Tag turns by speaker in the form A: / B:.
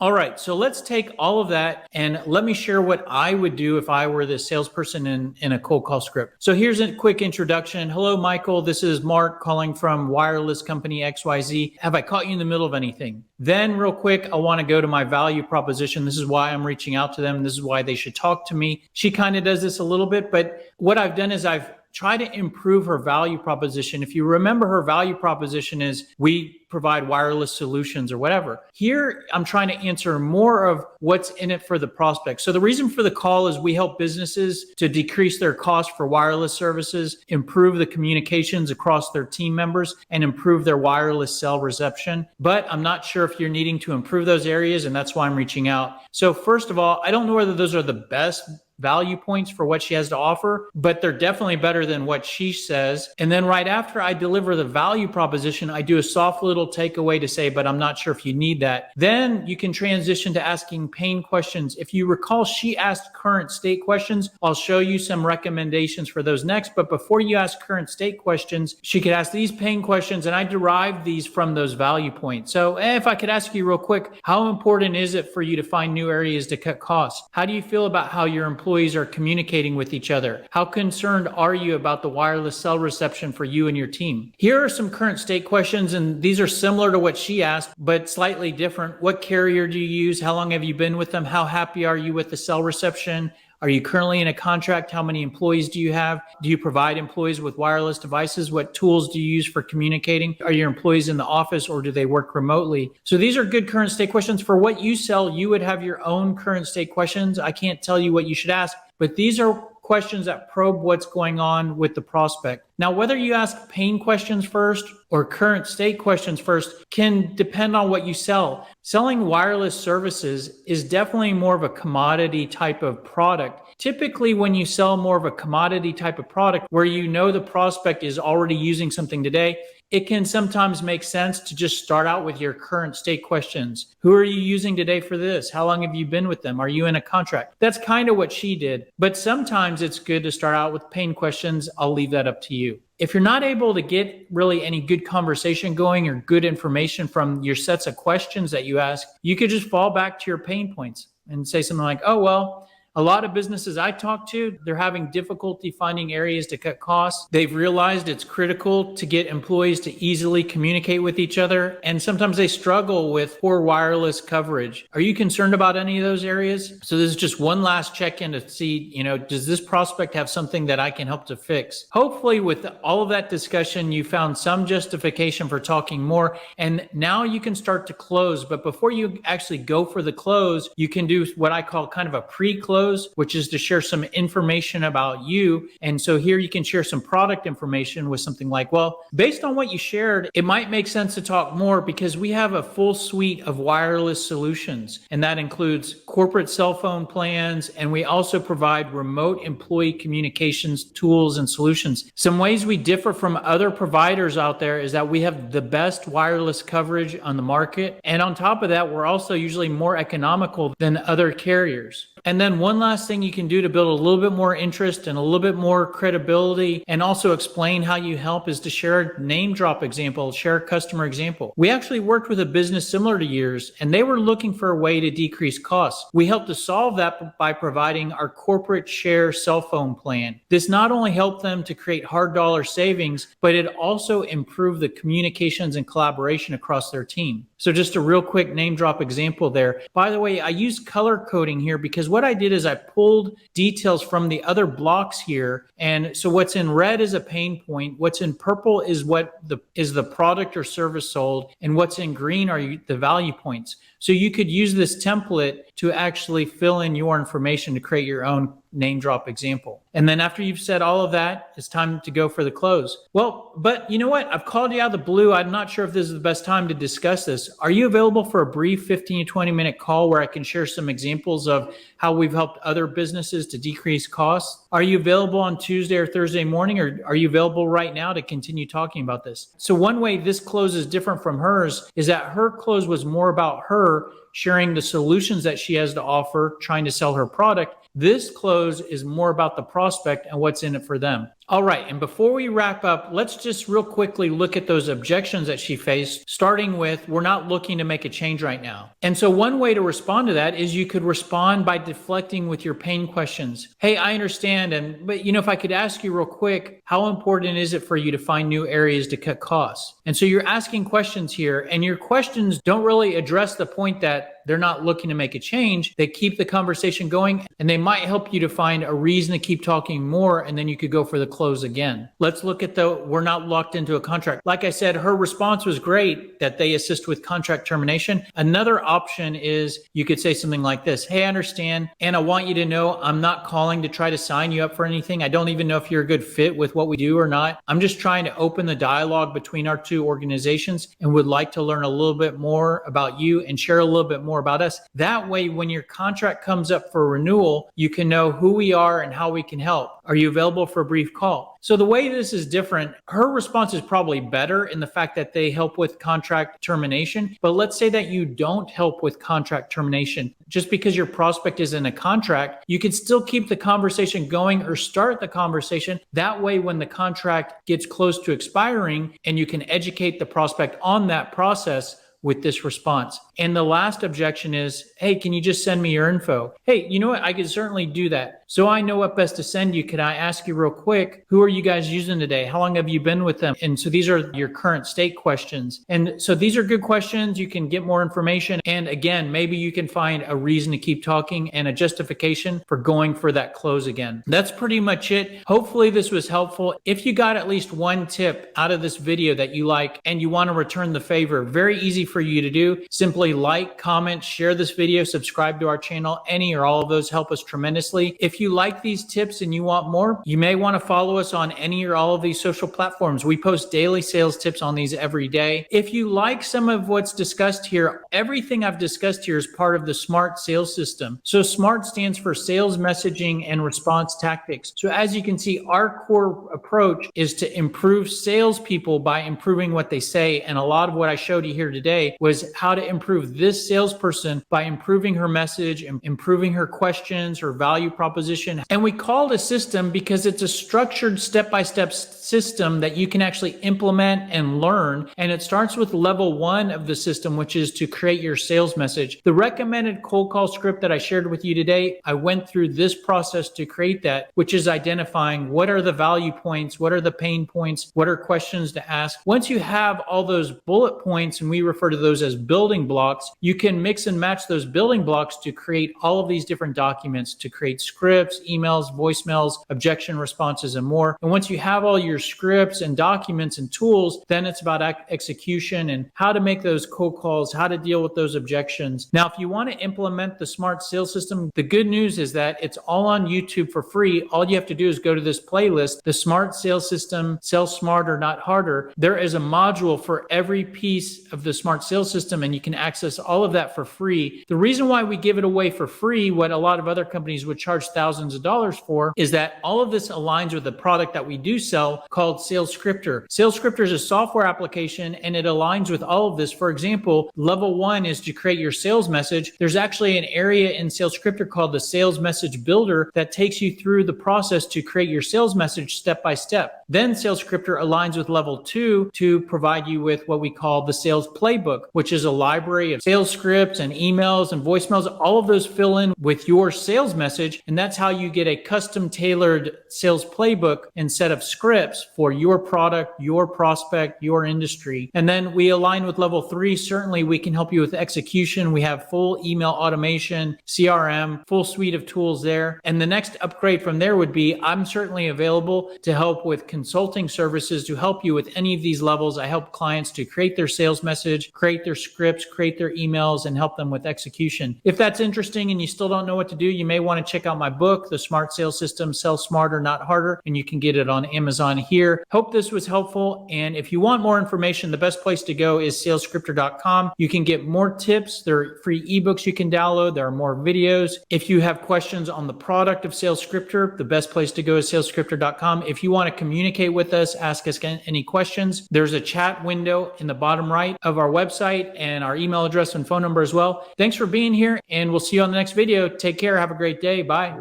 A: All right, so let's take all of that and let me share what I would do if I were the salesperson in a cold call script. So here's a quick introduction. Hello, Michael. This is Mark calling from wireless company XYZ. Have I caught you in the middle of anything? Then real quick, I want to go to my value proposition. This is why I'm reaching out to them. This is why they should talk to me. She kind of does this a little bit, but what I've done is I've tried to improve her value proposition. If you remember, her value proposition is we provide wireless solutions or whatever. Here, I'm trying to answer more of what's in it for the prospect. So the reason for the call is we help businesses to decrease their cost for wireless services, improve the communications across their team members, and improve their wireless cell reception. But I'm not sure if you're needing to improve those areas, and that's why I'm reaching out. So first of all, I don't know whether those are the best value points for what she has to offer, but they're definitely better than what she says. And then right after I deliver the value proposition, I do a soft little takeaway to say, but I'm not sure if you need that. Then you can transition to asking pain questions. If you recall, she asked current state questions. I'll show you some recommendations for those next. But before you ask current state questions, she could ask these pain questions, and I derived these from those value points. So if I could ask you real quick, how important is it for you to find new areas to cut costs? How do you feel about how your employees are communicating with each other? How concerned are you about the wireless cell reception for you and your team? Here are some current state questions, and these are similar to what she asked, but slightly different. What carrier do you use? How long have you been with them? How happy are you with the cell reception? Are you currently in a contract? How many employees do you have? Do you provide employees with wireless devices? What tools do you use for communicating? Are your employees in the office or do they work remotely? So these are good current state questions. For what you sell, you would have your own current state questions. I can't tell you what you should ask, but these are questions that probe what's going on with the prospect. Now, whether you ask pain questions first or current state questions first can depend on what you sell. Selling wireless services is definitely more of a commodity type of product. Typically, when you sell more of a commodity type of product where you know the prospect is already using something today, it can sometimes make sense to just start out with your current state questions. Who are you using today for this? How long have you been with them? Are you in a contract? That's kind of what she did. But sometimes it's good to start out with pain questions. I'll leave that up to you. If you're not able to get really any good conversation going or good information from your sets of questions that you ask, you could just fall back to your pain points and say something like, oh, well, a lot of businesses I talk to, they're having difficulty finding areas to cut costs. They've realized it's critical to get employees to easily communicate with each other, and sometimes they struggle with poor wireless coverage. Are you concerned about any of those areas? So this is just one last check-in to see, does this prospect have something that I can help to fix? Hopefully with all of that discussion, you found some justification for talking more, and now you can start to close. But before you actually go for the close, you can do what I call kind of a pre-close, which is to share some information about you. And so here you can share some product information with something like, well, based on what you shared, it might make sense to talk more because we have a full suite of wireless solutions. And that includes corporate cell phone plans. And we also provide remote employee communications tools and solutions. Some ways we differ from other providers out there is that we have the best wireless coverage on the market. And on top of that, we're also usually more economical than other carriers. And then one last thing you can do to build a little bit more interest and a little bit more credibility and also explain how you help is to share a name drop example, share a customer example. We actually worked with a business similar to yours, and they were looking for a way to decrease costs. We helped to solve that by providing our corporate share cell phone plan. This not only helped them to create hard dollar savings, but it also improved the communications and collaboration across their team. So just a real quick name drop example there. By the way, I used color coding here because what I did is I pulled details from the other blocks here. And so what's in red is a pain point. What's in purple is the product or service sold. And what's in green are the value points. So you could use this template to actually fill in your information to create your own name drop example. And then after you've said all of that, it's time to go for the close. Well, but you know what? I've called you out of the blue. I'm not sure if this is the best time to discuss this. Are you available for a brief 15 to 20 minute call where I can share some examples of how we've helped other businesses to decrease costs? Are you available on Tuesday or Thursday morning, or are you available right now to continue talking about this? So one way this close is different from hers is that her close was more about her sharing the solutions that she has to offer, trying to sell her product. This close is more about the prospect and what's in it for them. All right, and before we wrap up, let's just real quickly look at those objections that she faced, starting with, we're not looking to make a change right now. And so one way to respond to that is you could respond by deflecting with your pain questions. Hey, I understand, but if I could ask you real quick, how important is it for you to find new areas to cut costs? And so you're asking questions here, and your questions don't really address the point that they're not looking to make a change. They keep the conversation going, and they might help you to find a reason to keep talking more, and then you could go for the close again. Let's look at we're not locked into a contract. Like I said, her response was great that they assist with contract termination. Another option is you could say something like this. Hey, I understand, and I want you to know I'm not calling to try to sign you up for anything. I don't even know if you're a good fit with what we do or not. I'm just trying to open the dialogue between our two organizations and would like to learn a little bit more about you and share a little bit more about us. That way, when your contract comes up for renewal, you can know who we are and how we can help. Are you available for a brief call? So the way this is different, her response is probably better in the fact that they help with contract termination. But let's say that you don't help with contract termination. Just because your prospect is in a contract, you can still keep the conversation going or start the conversation. That way, when the contract gets close to expiring and you can educate the prospect on that process with this response. And the last objection is, hey, can you just send me your info? Hey, you know what? I could certainly do that. So I know what best to send you. Could I ask you real quick, who are you guys using today? How long have you been with them? And so these are your current state questions. And so these are good questions. You can get more information. And again, maybe you can find a reason to keep talking and a justification for going for that close again. That's pretty much it. Hopefully this was helpful. If you got at least one tip out of this video that you like and you want to return the favor, very easy for you to do. Simply like, comment, share this video, subscribe to our channel. Any or all of those help us tremendously. If you like these tips and you want more, you may want to follow us on any or all of these social platforms. We post daily sales tips on these every day. If you like some of what's discussed here, everything I've discussed here is part of the SMART sales system. So SMART stands for sales messaging and response tactics. So as you can see, our core approach is to improve salespeople by improving what they say. And a lot of what I showed you here today was how to improve this salesperson by improving her message, improving her questions, her value proposition. And we call it a system because it's a structured step-by-step system that you can actually implement and learn. And it starts with level 1 of the system, which is to create your sales message. The recommended cold call script that I shared with you today, I went through this process to create that, which is identifying what are the value points, what are the pain points, what are questions to ask. Once you have all those bullet points, and we refer to those as building blocks, you can mix and match those building blocks to create all of these different documents, to create scripts, emails, voicemails, objection responses, and more. And once you have all your scripts and documents and tools, then it's about execution and how to make those cold calls, how to deal with those objections. Now, if you want to implement the SMART sales system, the good news is that it's all on YouTube for free. All you have to do is go to this playlist, the SMART sales system, Sell Smarter, Not Harder. There is a module for every piece of the SMART sales system, and you can access all of that for free. The reason why we give it away for free, what a lot of other companies would charge thousands of dollars for, is that all of this aligns with the product that we do sell called Sales Scripter. Sales Scripter is a software application, and it aligns with all of this. For example, level 1 is to create your sales message. There's actually an area in Sales Scripter called the Sales Message Builder that takes you through the process to create your sales message step by step. Then Sales Scripter aligns with level 2 to provide you with what we call the Sales Playbook, which is a library of sales scripts and emails and voicemails. All of those fill in with your sales message, and that's how you get a custom tailored sales playbook and set of scripts for your product, your prospect, your industry. And then we align with level 3. Certainly we can help you with execution. We have full email automation, CRM, full suite of tools there. And the next upgrade from there would be, I'm certainly available to help with consulting services to help you with any of these levels. I help clients to create their sales message, create their scripts, create their emails, and help them with execution. If that's interesting and you still don't know what to do, you may want to check out my book, The Smart Sales System, Sell Smarter, Not Harder, and you can get it on Amazon here. Hope this was helpful. And if you want more information, the best place to go is salescripter.com. You can get more tips. There are free ebooks you can download. There are more videos. If you have questions on the product of Sales Scripter, the best place to go is salescripter.com. If you want to communicate with us, ask us any questions, there's a chat window in the bottom right of our website and our email address and phone number as well. Thanks for being here, and we'll see you on the next video. Take care. Have a great day. Bye.